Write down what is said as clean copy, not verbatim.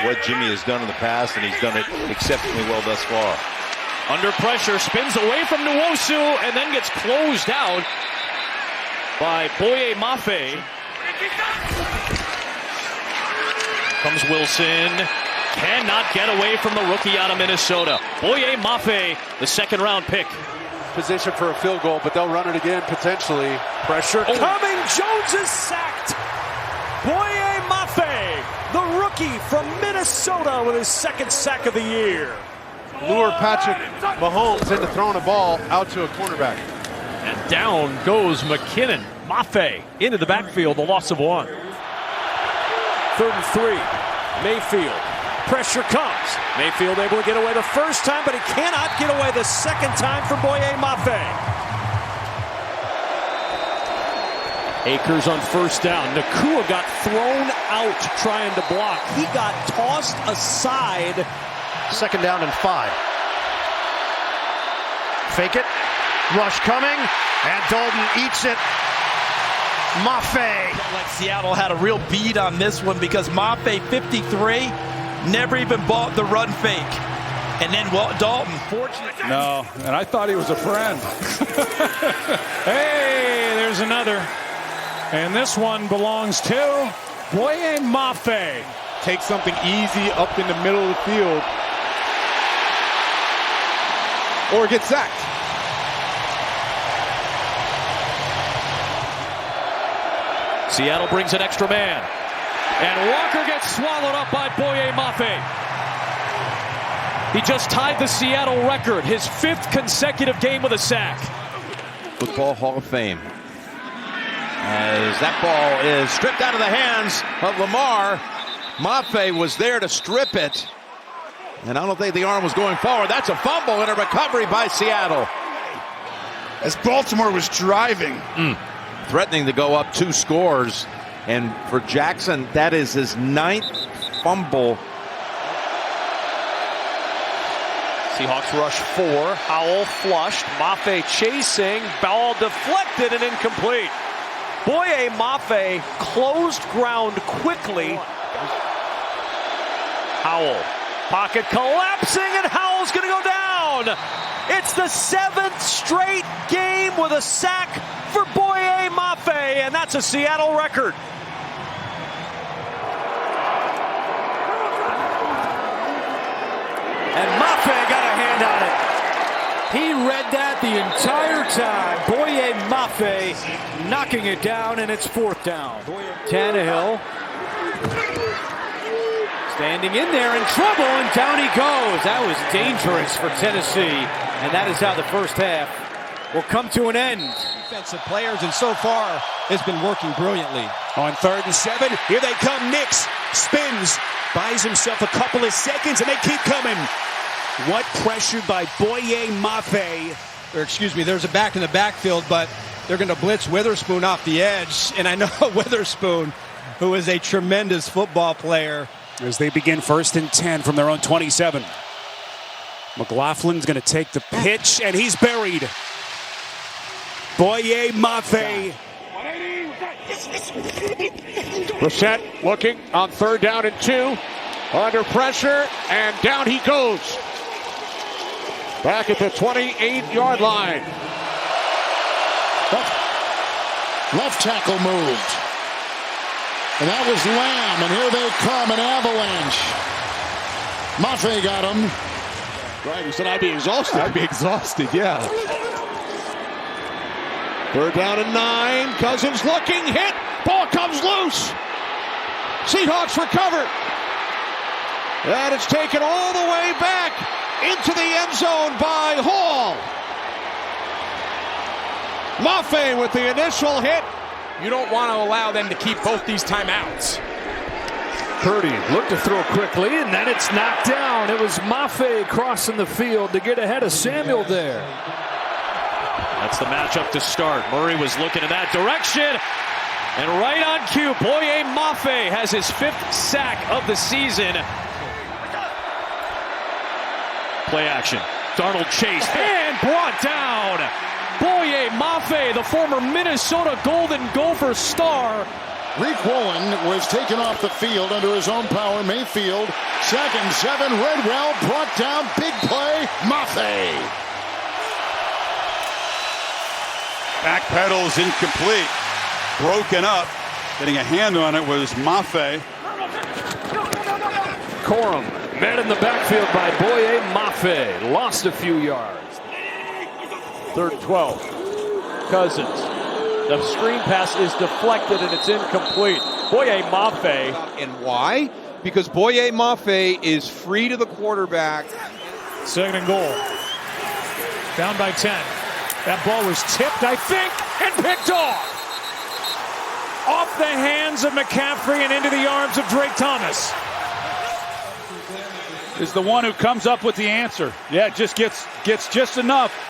what Jimmy has done in the past, and he's done it exceptionally well thus far. Under pressure, spins away from Nwosu, and then gets closed out by Boye Mafe. Comes Wilson. Cannot get away from the rookie out of Minnesota. Boye Mafe, the second-round pick. Position for a field goal, but they'll run it again potentially. Pressure coming. Jones is sacked. Boye Mafe, the rookie from Minnesota, with his second sack of the year. Lure Patrick Mahomes into throwing a ball out to a cornerback. And down goes McKinnon. Mafe into the backfield, the loss of 1. 3rd and 3. Mayfield. Pressure comes. Mayfield able to get away the first time, but he cannot get away the second time from Boye Mafe. Akers on first down. Nakua got thrown out trying to block. He got tossed aside. 2nd down and 5. Fake it. Rush coming. And Dalton eats it. Mafe. Like Seattle had a real bead on this one because Mafe, 53, never even bought the run fake. And then Dalton, fortunately. No, and I thought he was a friend. Hey, there's another. And this one belongs to Boye Mafe. Take something easy up in the middle of the field. Or get sacked. Seattle brings an extra man. And Walker gets swallowed up by Boye Mafe. He just tied the Seattle record, his 5th consecutive game with a sack. Football Hall of Fame. As that ball is stripped out of the hands of Lamar, Mafe was there to strip it. And I don't think the arm was going forward. That's a fumble and a recovery by Seattle. As Baltimore was driving. Threatening to go up 2 scores. And for Jackson, that is his 9th fumble. Seahawks rush 4. Howell flushed. Mafe chasing. Ball deflected and incomplete. Boye Mafe closed ground quickly. Howell. Pocket collapsing, and Howell's going to go down. It's the 7th straight game with a sack for Boye Mafe, and that's a Seattle record. And Mafe got a hand on it. He read that the entire time. Boye Mafe knocking it down, and it's 4th down. Tannehill standing in there in trouble, and down he goes. That was dangerous for Tennessee, and that is how the first half will come to an end. Defensive players, and so far has been working brilliantly. On 3rd and 7, here they come. Nix spins, buys himself a couple of seconds, and they keep coming. What pressure by Boye Mafe. Or excuse me, there's a back in the backfield, but they're going to blitz Witherspoon off the edge. And I know Witherspoon, who is a tremendous football player. As they begin 1st and 10 from their own 27. McLaughlin's going to take the pitch, and he's buried. Boye Mafe. Brissett looking on 3rd down and 2. Under pressure, and down he goes. Back at the 28-yard line. Left tackle moved. And that was Lamb, and here they come, an avalanche. Mafe got him. Right, he said I'd be exhausted. I'd be exhausted, yeah. 3rd down and 9. Cousins looking, hit. Ball comes loose. Seahawks recover. And it's taken all the way back into the end zone by Hall. Mafe with the initial hit. You don't want to allow them to keep both these timeouts. Purdy looked to throw quickly, and then it's knocked down. It was Mafe crossing the field to get ahead of Samuel there. That's the matchup to start. Murray was looking in that direction. And right on cue, Boye Mafe has his 5th sack of the season. Play action. Darnold chased and brought down. Boye Mafe, the former Minnesota Golden Gopher star, Reek Woolen was taken off the field under his own power. Mayfield, 2nd and 7. Redwell brought down. Big play. Mafe. Back pedals incomplete. Broken up. Getting a hand on it was Mafe. Corum met in the backfield by Boye. Mafe lost a few yards. 3rd and 12. Cousins. The screen pass is deflected and it's incomplete. Boye Mafe. And why? Because Boye Mafe is free to the quarterback. 2nd and goal. Down by 10. That ball was tipped, I think, and picked off. Off the hands of McCaffrey and into the arms of Drake Thomas. Is the one who comes up with the answer. Yeah, just gets just enough.